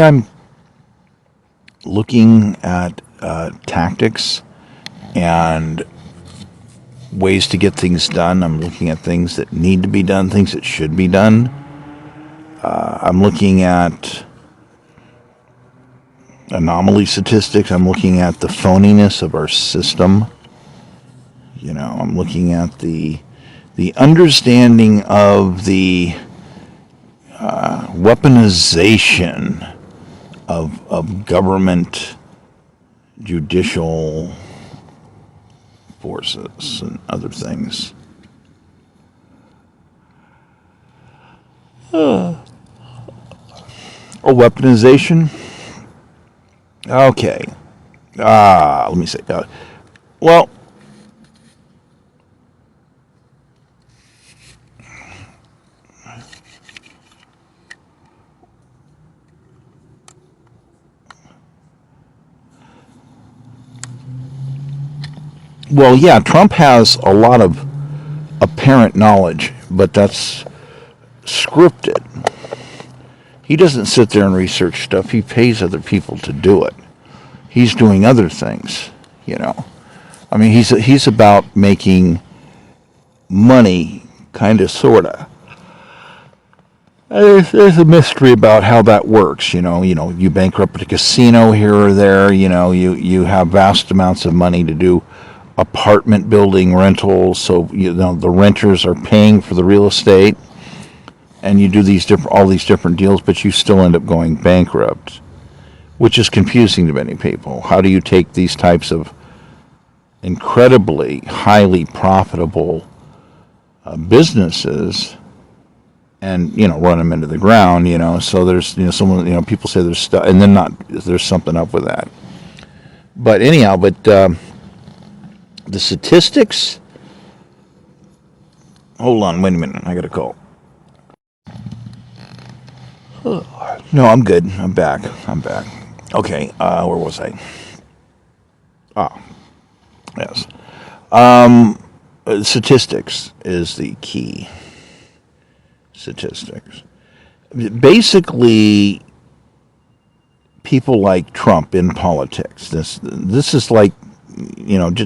I'm looking at tactics and ways to get things done. I'm looking at things that need to be done, things that should be done. I'm looking at anomaly statistics. I'm looking at the phoniness of our system. I'm looking at the understanding of the weaponization of government, judicial forces, and other things. Weaponization? Okay. Let me say. Well, yeah, Trump has a lot of apparent knowledge, but that's scripted. He doesn't sit there and research stuff. He pays other people to do it. He's doing other things. I mean, he's about making money, kind of, sorta. There's a mystery about how that works. You bankrupt a casino here or there. You have vast amounts of money to do apartment building rentals. So the renters are paying for the real estate, and you do all these different deals, but you still end up going bankrupt, which is confusing to many people. How do you take these types of incredibly highly profitable businesses and run them into the ground? So there's someone, people say there's stuff, and then there's something up with that. But anyhow, the statistics. Hold on, wait a minute. I got a call. No, I'm good. I'm back. Okay, where was I? Yes. Statistics is the key. Statistics. Basically, people like Trump in politics. This is like,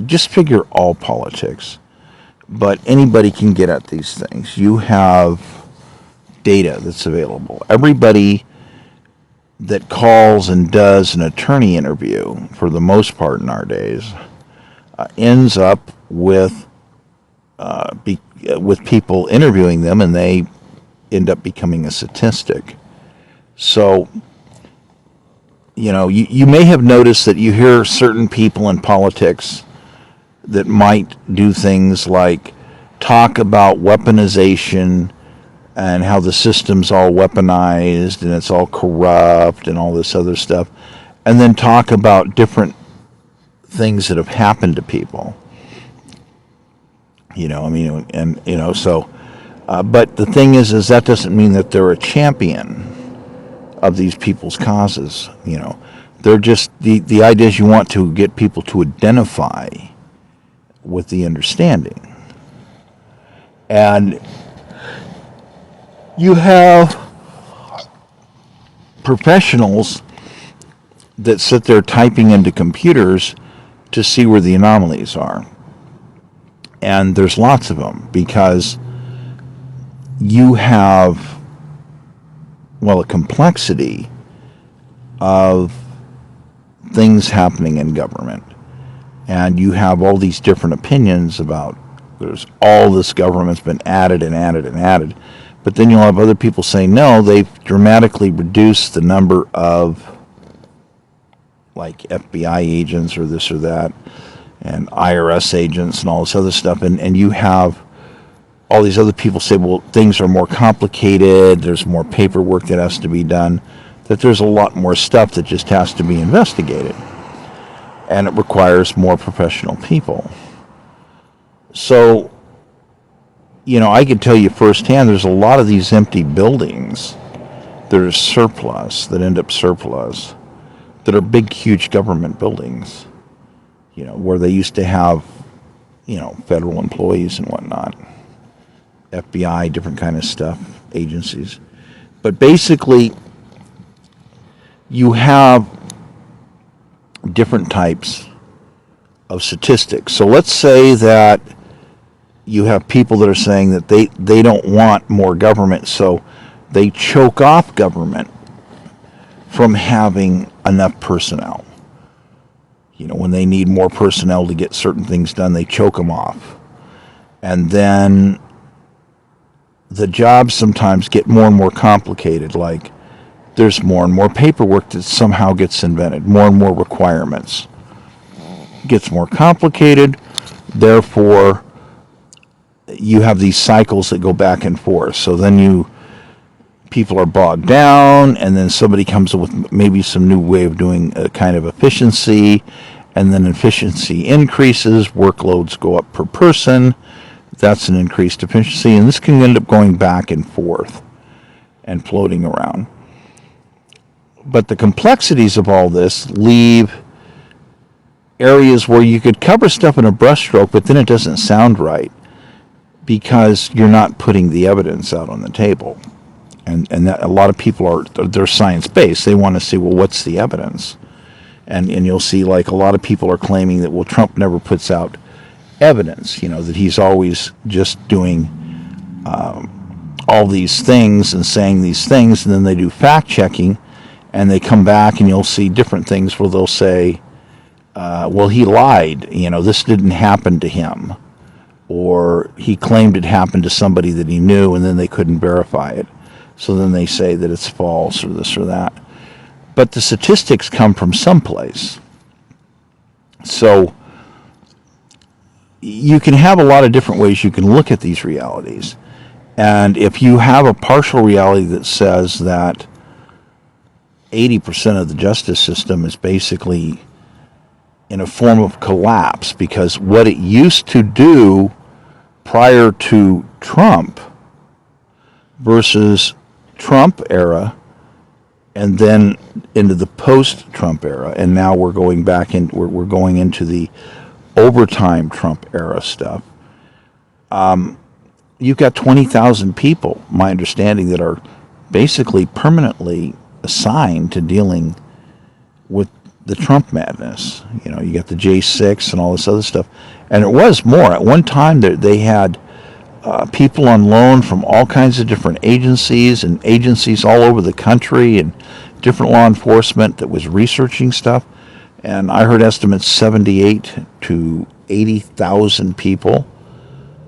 just figure all politics. But anybody can get at these things. You have data that's available. Everybody that calls and does an attorney interview, for the most part in our days, ends up with people interviewing them, and they end up becoming a statistic. So, you may have noticed that you hear certain people in politics that might do things like talk about weaponization and how the system's all weaponized and it's all corrupt and all this other stuff, and then talk about different things that have happened to people. But the thing is that doesn't mean that they're a champion of these people's causes. They're just, the idea is you want to get people to identify with the understanding. And you have professionals that sit there typing into computers to see where the anomalies are. And there's lots of them, because you have, a complexity of things happening in government. And you have all these different opinions about, there's all this government's been added and added and added. But then you'll have other people saying, no, they've dramatically reduced the number of, like, FBI agents or this or that, and IRS agents and all this other stuff. And you have all these other people say, well, things are more complicated, there's more paperwork that has to be done, that there's a lot more stuff that just has to be investigated. And it requires more professional people. So, I can tell you firsthand, there's a lot of these empty buildings that are surplus, that end up surplus, that are big, huge government buildings, where they used to have, federal employees and whatnot, FBI, different kind of stuff, agencies. But basically, you have different types of statistics. So let's say that you have people that are saying that they don't want more government, so they choke off government from having enough personnel. When they need more personnel to get certain things done, they choke them off. And then the jobs sometimes get more and more complicated, like there's more and more paperwork that somehow gets invented, more and more requirements. It gets more complicated, therefore you have these cycles that go back and forth. So then people are bogged down, and then somebody comes up with maybe some new way of doing a kind of efficiency, and then efficiency increases, workloads go up per person, that's an increased efficiency, and this can end up going back and forth and floating around. But the complexities of all this leave areas where you could cover stuff in a brushstroke, but then it doesn't sound right because you're not putting the evidence out on the table. And that a lot of people they're science-based. They want to see, well, what's the evidence? And you'll see, like, a lot of people are claiming that, well, Trump never puts out evidence, that he's always just doing all these things and saying these things, and then they do fact-checking, and they come back and you'll see different things where they'll say, well, he lied, this didn't happen to him, or he claimed it happened to somebody that he knew, and then they couldn't verify it. So then they say that it's false or this or that. But the statistics come from someplace. So you can have a lot of different ways you can look at these realities. And if you have a partial reality that says that 80% of the justice system is basically in a form of collapse, because what it used to do prior to Trump versus Trump era, and then into the post-Trump era, and now we're going back in. We're going into the overtime Trump era stuff. You've got 20,000 people, my understanding, that are basically permanently assigned to dealing with the Trump madness. You got the J6 and all this other stuff, and it was more. At one time, they had people on loan from all kinds of different agencies and agencies all over the country and different law enforcement that was researching stuff. And I heard estimates 78 to 80,000 people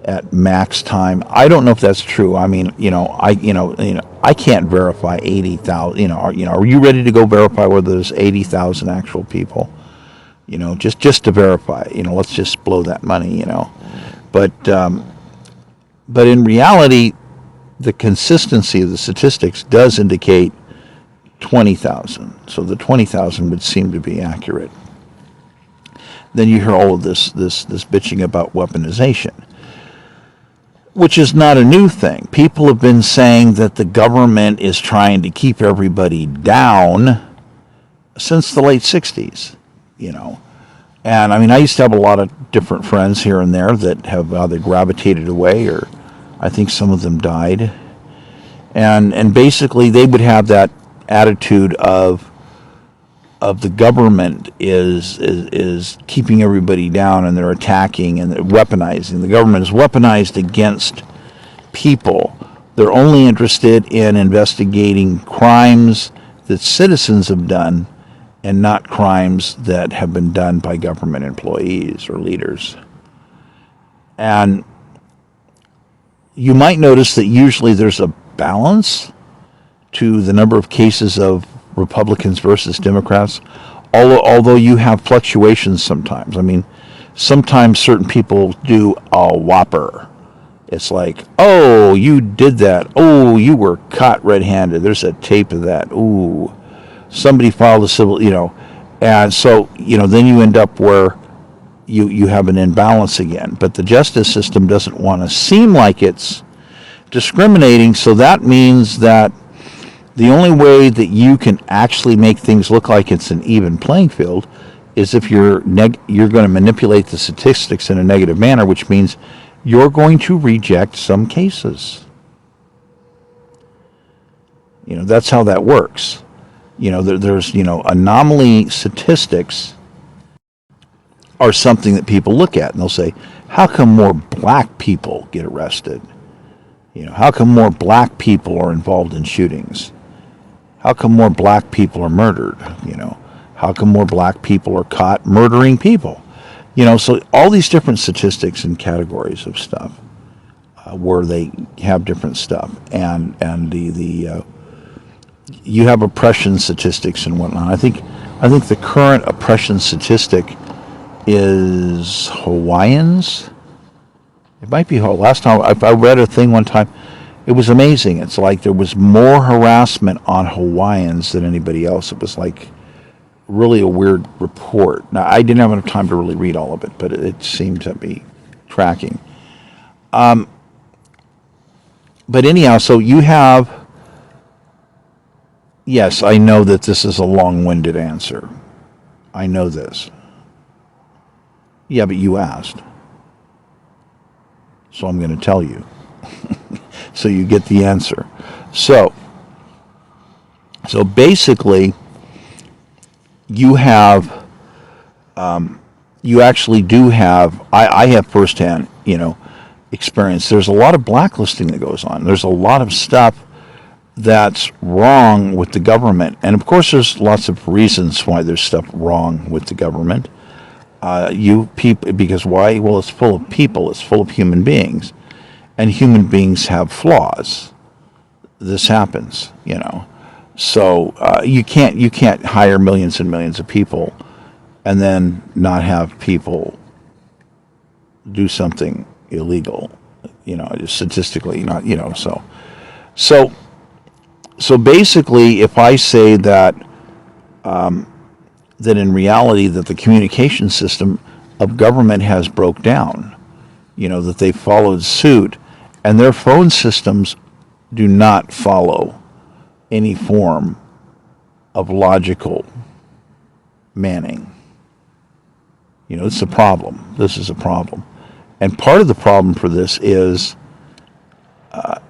at max time. I don't know if that's true. I mean, I can't verify 80,000. Are you ready to go verify whether there's 80,000 actual people? Just to verify. Let's just blow that money. But in reality, the consistency of the statistics does indicate 20,000. So the 20,000 would seem to be accurate. Then you hear all of this bitching about weaponization, which is not a new thing. People have been saying that the government is trying to keep everybody down since the late 60s, And I mean, I used to have a lot of different friends here and there that have either gravitated away, or I think some of them died. And basically they would have that attitude of the government is keeping everybody down, and they're attacking and they're weaponizing. The government is weaponized against people. They're only interested in investigating crimes that citizens have done, and not crimes that have been done by government employees or leaders. And you might notice that usually there's a balance to the number of cases of Republicans versus Democrats, although you have fluctuations sometimes. I mean, sometimes certain people do a whopper. It's like, oh, you did that. Oh, you were caught red-handed. There's a tape of that. Ooh. Somebody filed a civil, and so, then you end up where you have an imbalance again. But the justice system doesn't want to seem like it's discriminating, so that means that the only way that you can actually make things look like it's an even playing field is if you're going to manipulate the statistics in a negative manner, which means you're going to reject some cases. That's how that works. There's anomaly statistics are something that people look at and they'll say, how come more black people get arrested? How come more black people are involved in shootings? How come more black people are murdered? How come more black people are caught murdering people? So all these different statistics and categories of stuff where they have different stuff, and the you have oppression statistics and whatnot. I think the current oppression statistic is Hawaiians. It might be last time I read a thing one time. It was amazing. It's like there was more harassment on Hawaiians than anybody else. It was like really a weird report. Now, I didn't have enough time to really read all of it, but it seemed to be tracking. But anyhow, so you have, yes, I know that this is a long-winded answer. I know this. Yeah, but you asked. So I'm going to tell you. So you get the answer. So basically, you have, you actually do have, I have firsthand, experience. There's a lot of blacklisting that goes on. There's a lot of stuff that's wrong with the government. And of course, there's lots of reasons why there's stuff wrong with the government. Because why? Well, it's full of people. It's full of human beings. And human beings have flaws. This happens, So you can't hire millions and millions of people and then not have people do something illegal, statistically, not, so basically, if I say that that in reality that the communication system of government has broke down, that they followed suit, and their phone systems do not follow any form of logical manning. It's a problem. This is a problem. And part of the problem for this is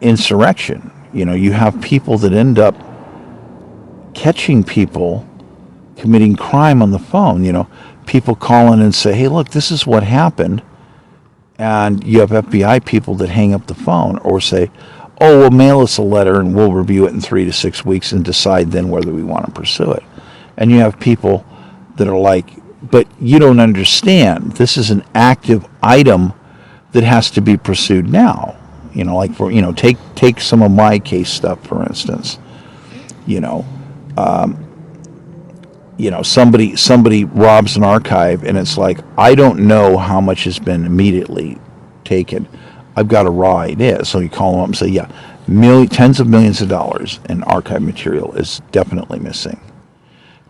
insurrection. You have people that end up catching people committing crime on the phone. People call in and say, hey, look, this is what happened. And you have FBI people that hang up the phone or say, oh, well, mail us a letter and we'll review it in 3 to 6 weeks and decide then whether we want to pursue it. And you have people that are like, but you don't understand. This is an active item that has to be pursued now. Like for, take some of my case stuff, for instance. Somebody robs an archive and it's like, I don't know how much has been immediately taken. I've got a raw idea. So you call them up and say, yeah, tens of millions of dollars in archive material is definitely missing.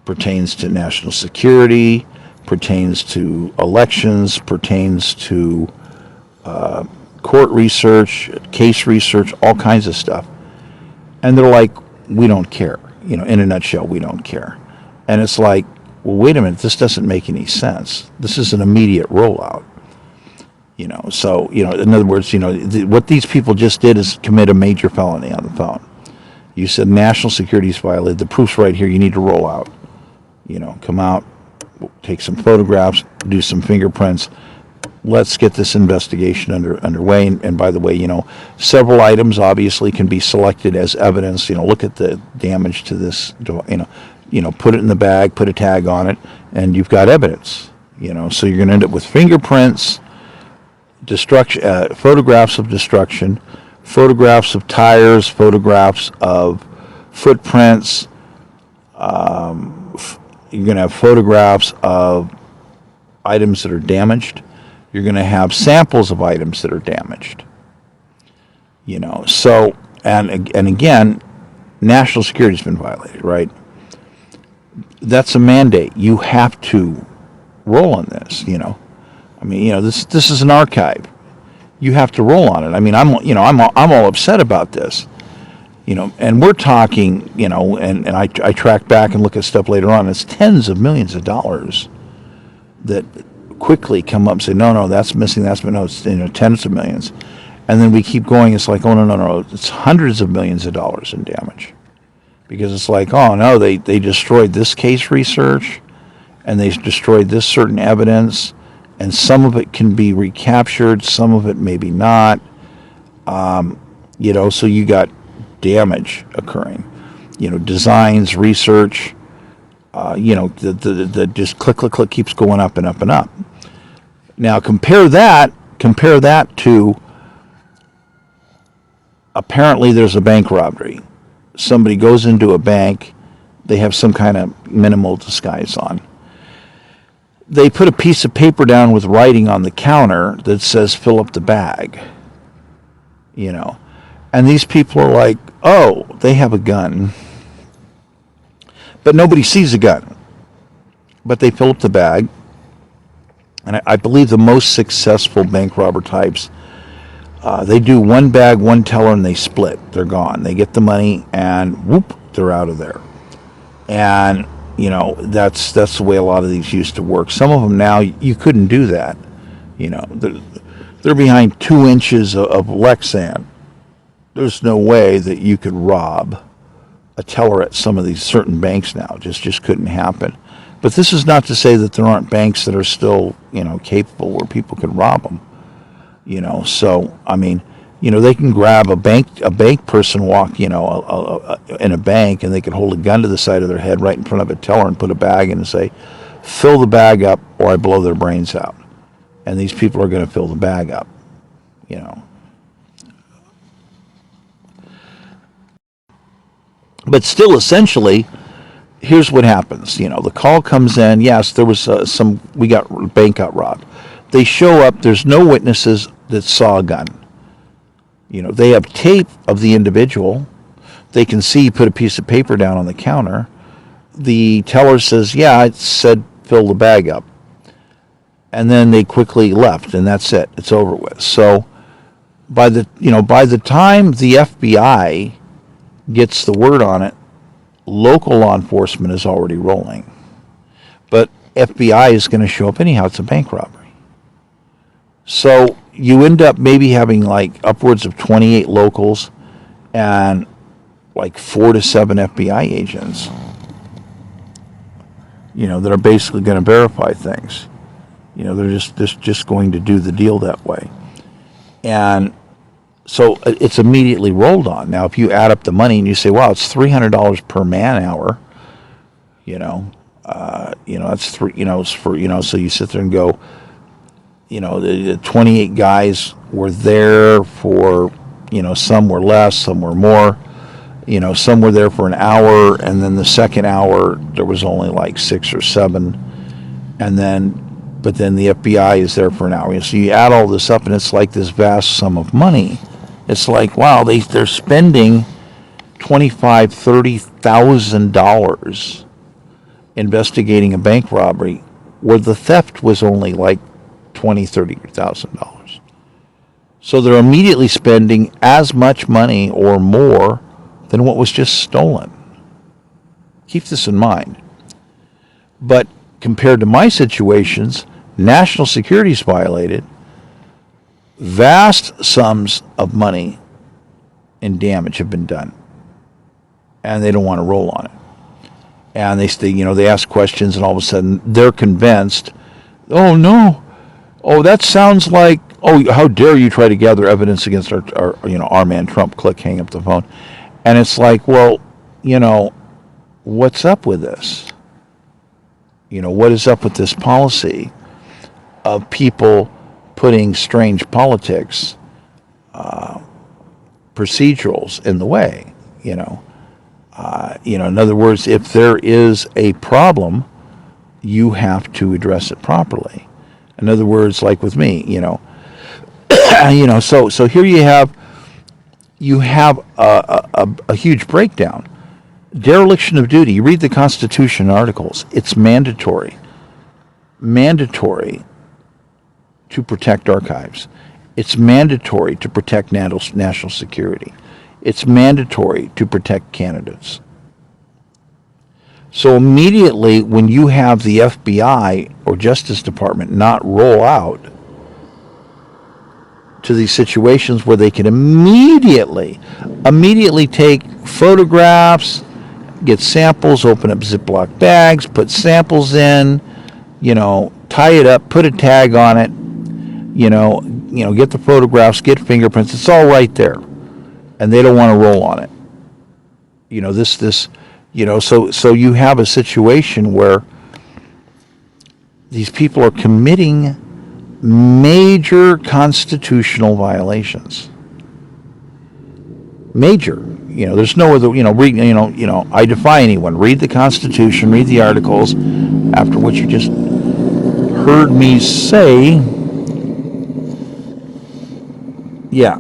Pertains to national security, pertains to elections, pertains to court research, case research, all kinds of stuff. And they're like, we don't care. In a nutshell, we don't care. And it's like, well, wait a minute, this doesn't make any sense. This is an immediate rollout. So, in other words, what these people just did is commit a major felony on the phone. You said national security is violated. The proof's right here. You need to roll out. Come out, take some photographs, do some fingerprints. Let's get this investigation underway. And by the way, several items obviously can be selected as evidence. Look at the damage to this, put it in the bag, put a tag on it, and you've got evidence. So you're going to end up with fingerprints, destruction, photographs of destruction, photographs of tires, photographs of footprints. You're going to have photographs of items that are damaged. You're going to have samples of items that are damaged. So, and again, national security has been violated, right? That's a mandate. You have to roll on this, this is an archive. You have to roll on it. I'm all upset about this. And we're talking, and I track back and look at stuff later on. It's tens of millions of dollars that quickly come up and say, no, that's missing. No, it's tens of millions, and then we keep going. It's like, oh no, it's hundreds of millions of dollars in damage. because it's like, oh no, they destroyed this case research and they destroyed this certain evidence, and some of it can be recaptured, some of it maybe not. So you got damage occurring. Designs, research. The just click, click, click keeps going up and up and up. Now compare that to apparently there's a bank robbery. Somebody goes into a bank, they have some kind of minimal disguise on. They put a piece of paper down with writing on the counter that says fill up the bag. And these people are like, oh, they have a gun. But nobody sees a gun. But they fill up the bag. And I believe the most successful bank robber types, they do one bag, one teller, and they split. They're gone. They get the money, and whoop, they're out of there. And, that's the way a lot of these used to work. Some of them now, you couldn't do that. They're behind 2 inches of Lexan. There's no way that you could rob a teller at some of these certain banks now. Just couldn't happen. But this is not to say that there aren't banks that are still, capable where people could rob them. So I mean, they can grab a bank person walk, in a bank, and they can hold a gun to the side of their head right in front of a teller and put a bag in and say, fill the bag up or I blow their brains out. And these people are going to fill the bag up, But still, essentially, here's what happens. The call comes in. Yes, there was bank got robbed. They show up. There's no witnesses that saw a gun. They have tape of the individual. They can see put a piece of paper down on the counter. The teller says, yeah, it said fill the bag up. And then they quickly left, and that's it. It's over with. So by the time the FBI gets the word on it, local law enforcement is already rolling. But FBI is going to show up anyhow. It's a bank robbery. So you end up maybe having like upwards of 28 locals and like 4 to 7 FBI agents, that are basically going to verify things. They're just going to do the deal that way. And so it's immediately rolled on. Now, if you add up the money and you say, wow, it's $300 per man hour, that's three, it's for, so you sit there and go, the 28 guys were there for, some were less, some were more, some were there for an hour, and then the second hour there was only like 6 or 7, but then the FBI is there for an hour. So you add all this up, and it's like this vast sum of money. It's like, wow, they're spending $25,000, $30,000 investigating a bank robbery where the theft was only like $20,000, $30,000. So they're immediately spending as much money or more than what was just stolen. Keep this in mind. But compared to my situations, national security is violated. Vast sums of money and damage have been done, and they don't want to roll on it. And they ask questions, and all of a sudden they're convinced. Oh no! Oh, that sounds like. Oh, how dare you try to gather evidence against our man Trump? Click, hang up the phone, and it's like, well, what's up with this? What is up with this policy of people putting strange politics, procedurals in the way, in other words, if there is a problem, you have to address it properly. In other words, like with me, so here you have a huge breakdown. Dereliction of duty. You read the Constitution articles. It's mandatory to protect archives. It's mandatory to protect national security. It's mandatory to protect candidates. So immediately when you have the FBI or Justice Department not roll out to these situations where they can immediately take photographs, get samples, open up Ziploc bags, put samples in, tie it up, put a tag on it, get the photographs, get fingerprints. It's all right there, and they don't want to roll on it. So you have a situation where these people are committing major constitutional violations. Major. There's no other. I defy anyone. Read the Constitution. Read the articles. After what you just heard me say. Yeah.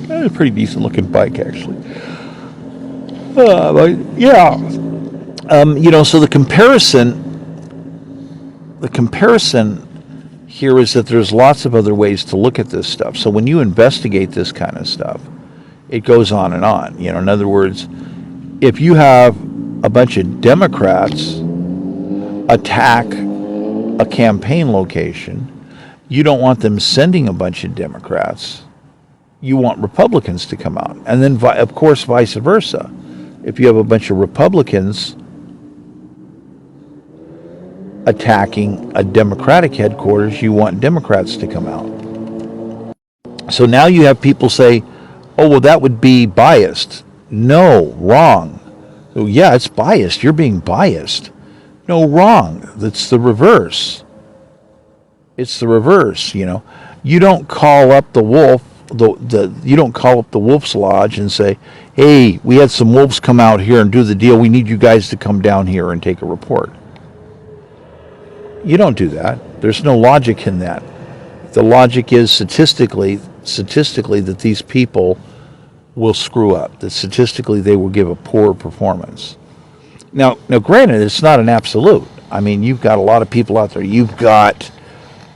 That's a pretty decent looking bike, actually. But yeah. So the comparison here is that there's lots of other ways to look at this stuff. So when you investigate this kind of stuff, it goes on and on. In other words, if you have a bunch of Democrats attack a campaign location, you don't want them sending a bunch of Democrats. You want Republicans to come out. And then, of course, vice versa. If you have a bunch of Republicans attacking a Democratic headquarters, you want Democrats to come out. So now you have people say, oh, well, that would be biased. No, wrong. Oh, yeah, it's biased. You're being biased. No, wrong. That's the reverse. It's the reverse, You don't call up the wolf, you don't call up the Wolf's Lodge and say, hey, we had some wolves come out here and do the deal. We need you guys to come down here and take a report. You don't do that. There's no logic in that. The logic is statistically that these people will screw up, that statistically they will give a poor performance. Now, granted, it's not an absolute. I mean, you've got a lot of people out there. You've got,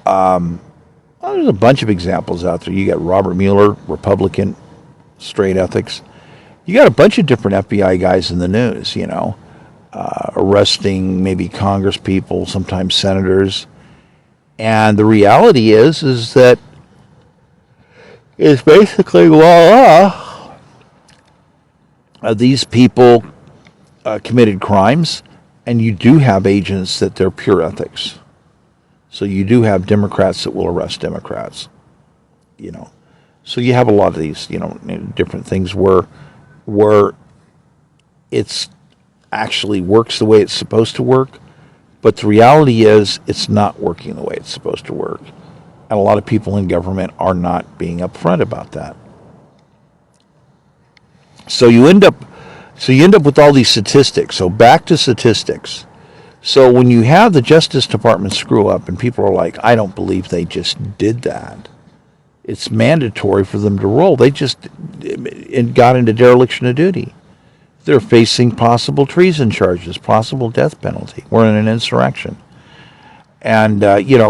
there's a bunch of examples out there. You got Robert Mueller, Republican, straight ethics. You got a bunch of different FBI guys in the news, arresting maybe Congress people, sometimes senators. And the reality is that it's basically these people committed crimes, and you do have agents that they're pure ethics. So you do have Democrats that will arrest Democrats, So you have a lot of these, different things where it's actually works the way it's supposed to work, but the reality is it's not working the way it's supposed to work. And a lot of people in government are not being upfront about that. So you end up with all these statistics. So back to statistics. So when you have the Justice Department screw up and people are like, I don't believe they just did that. It's mandatory for them to roll. They just got into dereliction of duty. They're facing possible treason charges, possible death penalty. We're in an insurrection. And,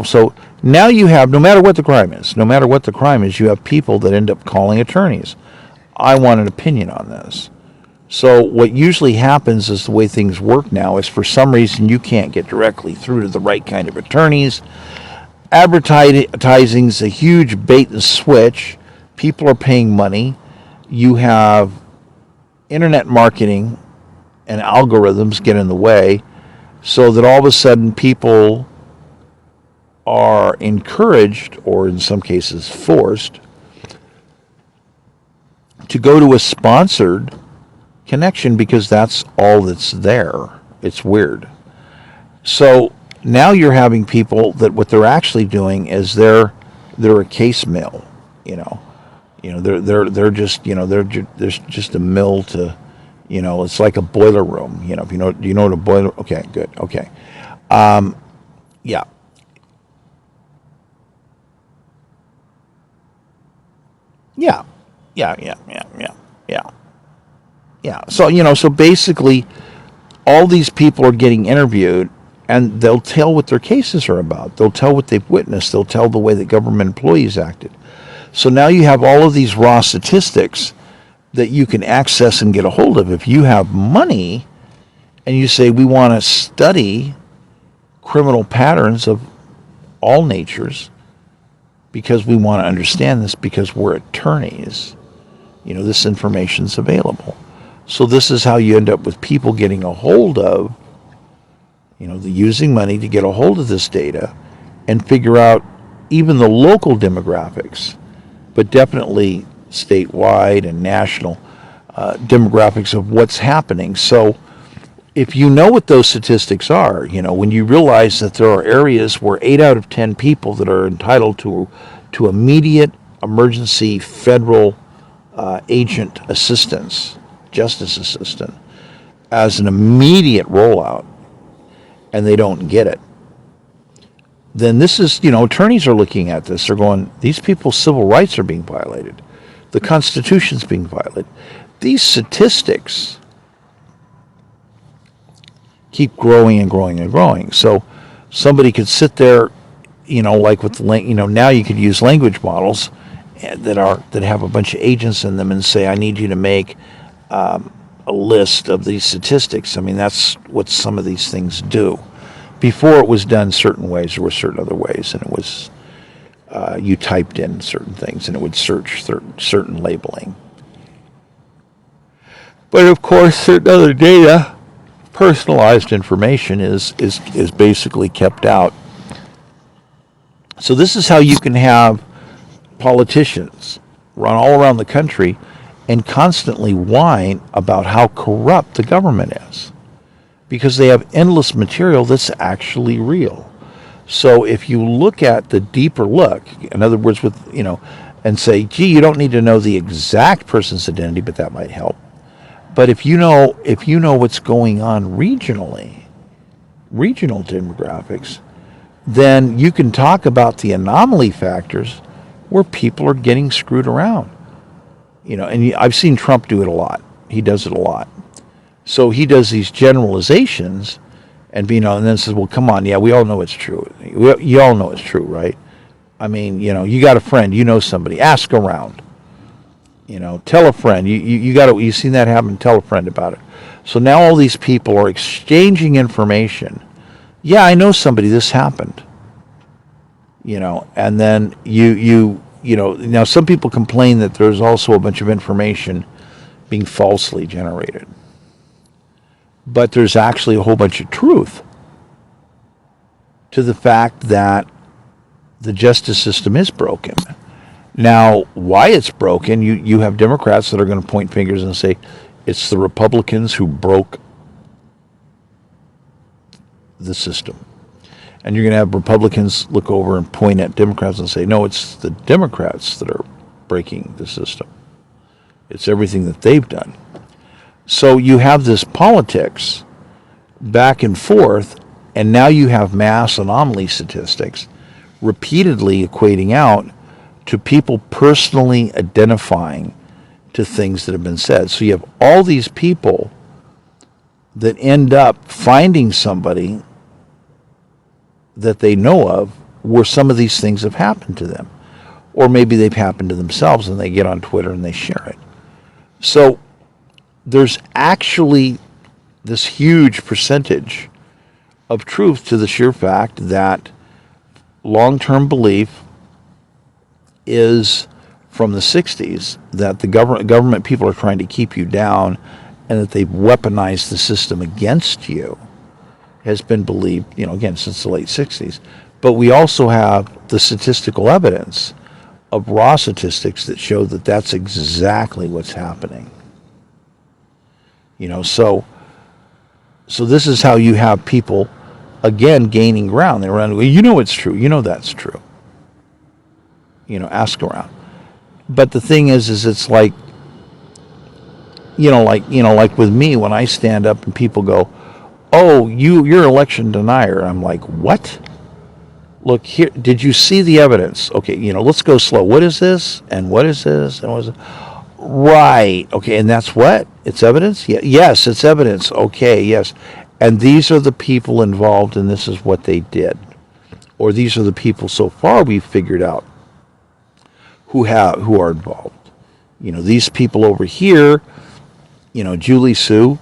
so now you have, no matter what the crime is, you have people that end up calling attorneys. I want an opinion on this. So what usually happens is the way things work now is for some reason you can't get directly through to the right kind of attorneys. Advertising's a huge bait and switch. People are paying money. You have internet marketing and algorithms get in the way so that all of a sudden people are encouraged, or in some cases forced, to go to a sponsored connection because that's all that's there. It's weird. So now you're having people that what they're actually doing is they're a case mill, they're just there's just a mill to, it's like a boiler room, do you know what a boiler? Okay, good, okay, yeah. Yeah. So basically, all these people are getting interviewed, and they'll tell what their cases are about. They'll tell what they've witnessed. They'll tell the way that government employees acted. So now you have all of these raw statistics that you can access and get a hold of. If you have money, and you say, we want to study criminal patterns of all natures, because we want to understand this, because we're attorneys, This information's available. So this is how you end up with people getting a hold of, using money to get a hold of this data and figure out even the local demographics, but definitely statewide and national demographics of what's happening. So if you know what those statistics are, when you realize that there are areas where 8 out of 10 people that are entitled to immediate emergency federal agent assistance, justice assistance, as an immediate rollout, and they don't get it, then this is, attorneys are looking at this. They're going, these people's civil rights are being violated. The Constitution's being violated. These statistics keep growing and growing and growing. So somebody could sit there, like with now you could use language models that have a bunch of agents in them and say, I need you to make a list of these statistics. I mean, that's what some of these things do. Before it was done certain ways, there were certain other ways, and it was you typed in certain things, and it would search certain labeling. But of course, certain other data, personalized information, is basically kept out. So this is how you can have politicians run all around the country and constantly whine about how corrupt the government is, because they have endless material that's actually real. So if you look at the deeper look, in other words, and say, gee, you don't need to know the exact person's identity, but that might help. But if you know what's going on regionally, regional demographics, then you can talk about the anomaly factors where people are getting screwed around. And I've seen Trump do it a lot. He does it a lot. So he does these generalizations, and then says, "Well, come on, yeah, we all know it's true. You all know it's true, right? I mean, you got a friend, somebody, ask around. Tell a friend. You seen that happen? Tell a friend about it. So now all these people are exchanging information. Yeah, I know somebody. This happened. And then now some people complain that there's also a bunch of information being falsely generated. But there's actually a whole bunch of truth to the fact that the justice system is broken. Now, why it's broken, you have Democrats that are going to point fingers and say, it's the Republicans who broke the system. And you're going to have Republicans look over and point at Democrats and say, no, it's the Democrats that are breaking the system. It's everything that they've done. So you have this politics back and forth, and now you have mass anomaly statistics repeatedly equating out to people personally identifying to things that have been said. So you have all these people that end up finding somebody that they know of where some of these things have happened to them. Or maybe they've happened to themselves and they get on Twitter and they share it. So there's actually this huge percentage of truth to the sheer fact that long-term belief is from the 60s that the government people are trying to keep you down and that they've weaponized the system against you has been believed, again, since the late 60s. But we also have the statistical evidence of raw statistics that show that that's exactly what's happening. So this is how you have people, again, gaining ground. They're around, well, it's true. That's true. Ask around. But the thing is it's like, like with me, when I stand up and people go, oh, you're an election denier. I'm like, what? Look here, did you see the evidence? Okay, let's go slow. What is this? And what is this? And what is it? Right. Okay, and that's what? It's evidence? Yeah. Yes, it's evidence. Okay, yes. And these are the people involved, and this is what they did. Or these are the people so far we've figured out who are involved. These people over here, Julie Sue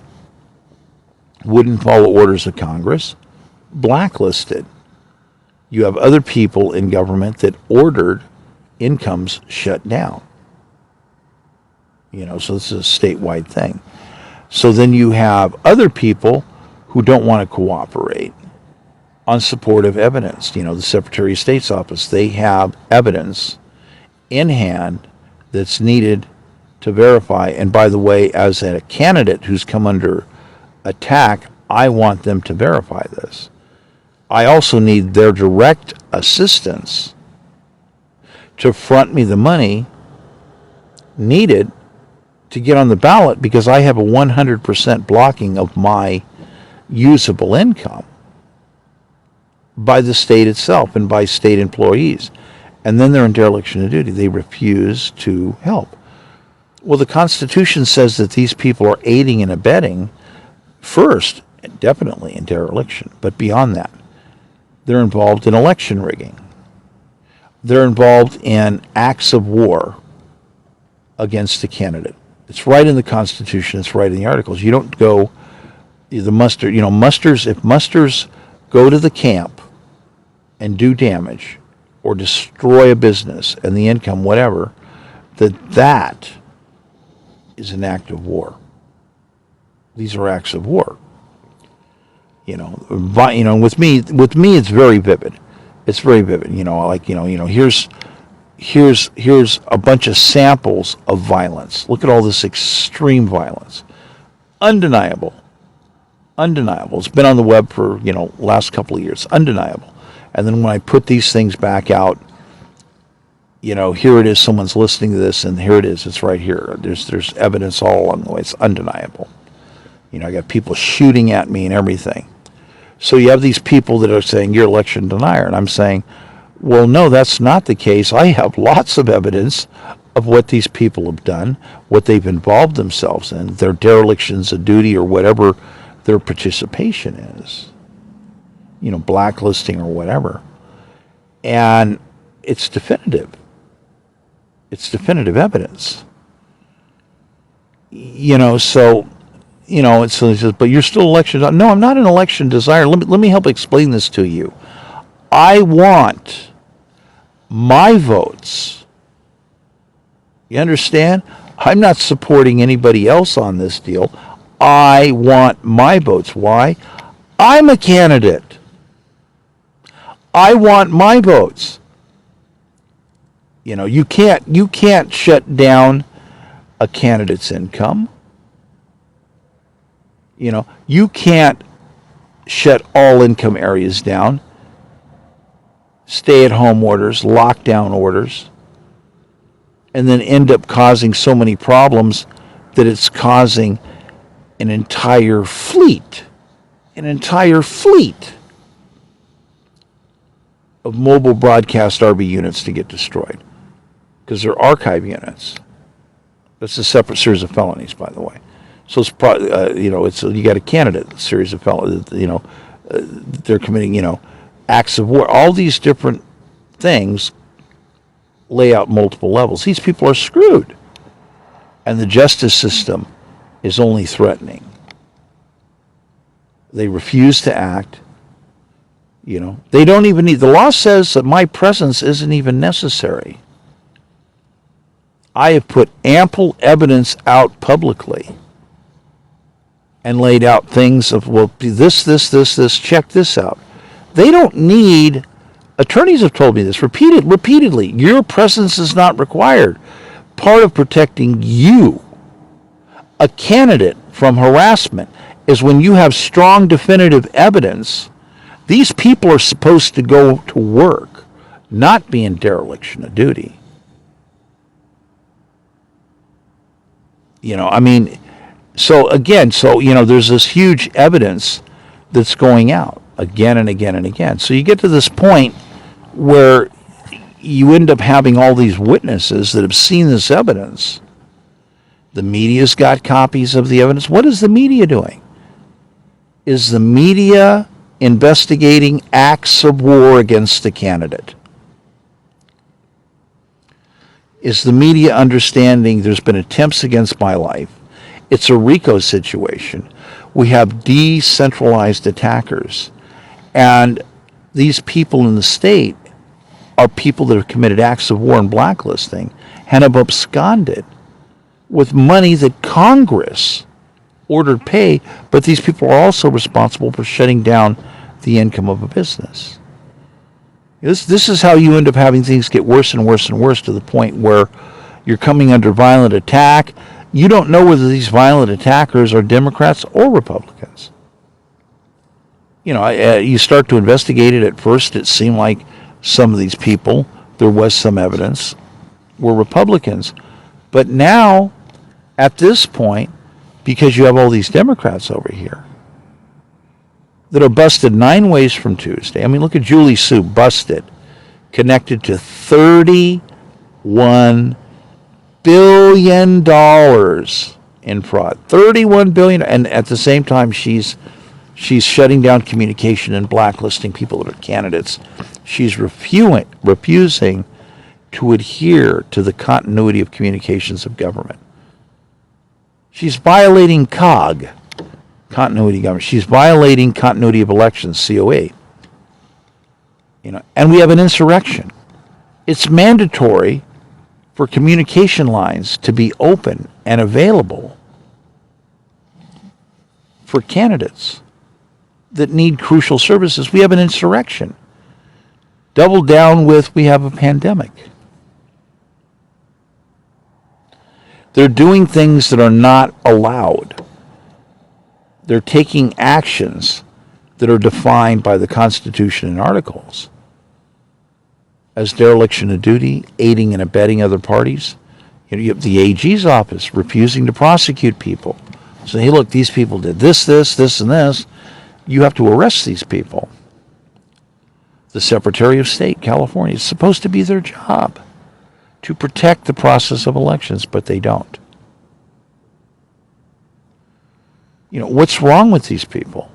wouldn't follow orders of Congress, blacklisted. You have other people in government that ordered incomes shut down. So this is a statewide thing. So then you have other people who don't want to cooperate on supportive evidence. The Secretary of State's office, they have evidence in hand that's needed to verify. And by the way, as a candidate who's come under attack, I want them to verify this. I also need their direct assistance to front me the money needed to get on the ballot, because I have a 100% blocking of my usable income by the state itself and by state employees. And then they're in dereliction of duty. They refuse to help. Well, the Constitution says that these people are aiding and abetting first, definitely in dereliction, but beyond that, they're involved in election rigging. They're involved in acts of war against the candidate. It's right in the Constitution. It's right in the articles. You don't go the muster. Musters. If musters go to the camp and do damage or destroy a business and the income, whatever, that is an act of war. These are acts of war. With me, it's very vivid. It's very vivid. Here's a bunch of samples of violence. Look at all this extreme violence. Undeniable. It's been on the web for, last couple of years. Undeniable. And then when I put these things back out, here it is, someone's listening to this, and here it is, it's right here. There's evidence all along the way. It's undeniable. I got people shooting at me and everything. So you have these people that are saying, you're election denier. And I'm saying, well, no, that's not the case. I have lots of evidence of what these people have done, what they've involved themselves in, their derelictions of duty or whatever their participation is, blacklisting or whatever. And it's definitive. It's definitive evidence. So it says, but you're still election. No, I'm not an election desire. Let me help explain this to you. I want my votes. You understand? I'm not supporting anybody else on this deal. I want my votes. Why? I'm a candidate. I want my votes. You can't shut down a candidate's income. You can't shut all income areas down. Stay-at-home orders, lockdown orders, and then end up causing so many problems that it's causing an entire fleet of mobile broadcast RV units to get destroyed, because they're archive units. That's a separate series of felonies, by the way. So it's probably, you got a candidate series of felonies. They're committing, acts of war. All these different things lay out multiple levels. These people are screwed, and the justice system is only threatening. They refuse to act. They don't even need. The law says that my presence isn't even necessary. I have put ample evidence out publicly and laid out things of, well, this, check this out. They don't need, attorneys have told me this repeatedly, your presence is not required. Part of protecting you, a candidate, from harassment is when you have strong definitive evidence. These people are supposed to go to work, not be in dereliction of duty. There's this huge evidence that's going out again and again and again. So you get to this point where you end up having all these witnesses that have seen this evidence. The media's got copies of the evidence. What is the media doing? Is the media investigating acts of war against the candidate? Is the media understanding there's been attempts against my life? It's a RICO situation. We have decentralized attackers. And these people in the state are people that have committed acts of war and blacklisting and have absconded with money that Congress ordered pay, but these people are also responsible for shutting down the income of a business. This is how you end up having things get worse and worse and worse, to the point where you're coming under violent attack. You don't know whether these violent attackers are Democrats or Republicans. You start to investigate it. At first, it seemed like some of these people, there was some evidence, were Republicans. But now, at this point, because you have all these Democrats over here that are busted 9 ways from Tuesday. I mean, look at Julie Sue, busted, connected to $31 billion in fraud. $31 billion, and at the same time, she's shutting down communication and blacklisting people that are candidates. She's refusing to adhere to the continuity of communications of government. She's violating COG, continuity of government. She's violating continuity of elections, COE. And we have an insurrection. It's mandatory for communication lines to be open and available for candidates that need crucial services. We have an insurrection. Double down with, we have a pandemic. They're doing things that are not allowed. They're taking actions that are defined by the Constitution and Articles as dereliction of duty, aiding and abetting other parties. You have the AG's office refusing to prosecute people. So, hey, look, these people did this, and this. You have to arrest these people. The Secretary of State, California, it's supposed to be their job to protect the process of elections, but they don't. What's wrong with these people?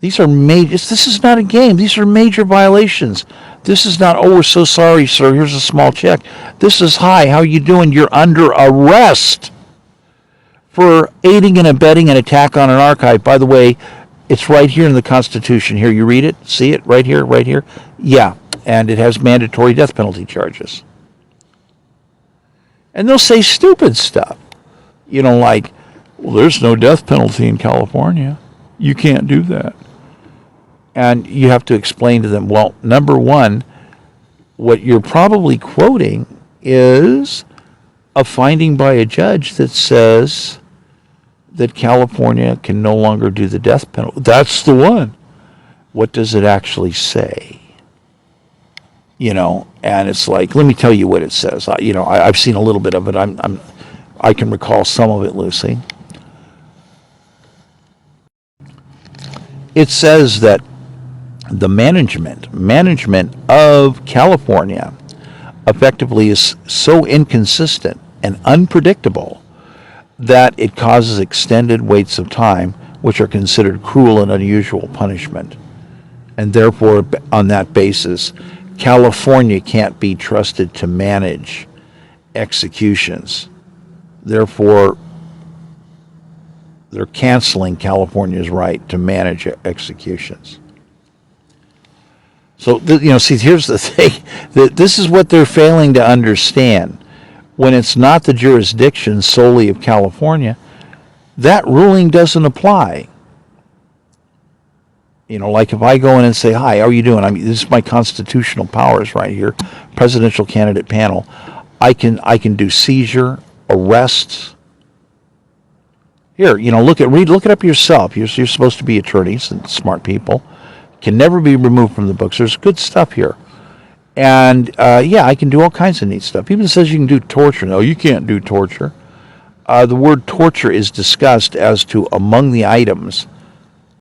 These are major. This is not a game. These are major violations. This is not, oh, we're so sorry, sir, here's a small check. This is, hi, how you doing? You're under arrest for aiding and abetting an attack on an archive. By the way, it's right here in the Constitution. Here, you read it, see it, right here, right here. Yeah, and it has mandatory death penalty charges. And they'll say stupid stuff. Like, well, there's no death penalty in California. You can't do that. And you have to explain to them, well, number one, what you're probably quoting is a finding by a judge that says that California can no longer do the death penalty. That's the one. What does it actually say? And it's like, let me tell you what it says. I've seen a little bit of it. I can recall some of it, Lucy. It says that the management of California effectively is so inconsistent and unpredictable that it causes extended waits of time, which are considered cruel and unusual punishment. And therefore, on that basis, California can't be trusted to manage executions. Therefore, they're canceling California's right to manage executions. So, see, here's the thing. This is what they're failing to understand. When it's not the jurisdiction solely of California, that ruling doesn't apply. Like if I go in and say, hi, how are you doing? This is my constitutional powers right here, presidential candidate panel. I can do seizure, arrests. Here, look it up yourself. You're supposed to be attorneys and smart people. Can never be removed from the books. There's good stuff here. And, I can do all kinds of neat stuff. Even says you can do torture. No, you can't do torture. The word torture is discussed as to among the items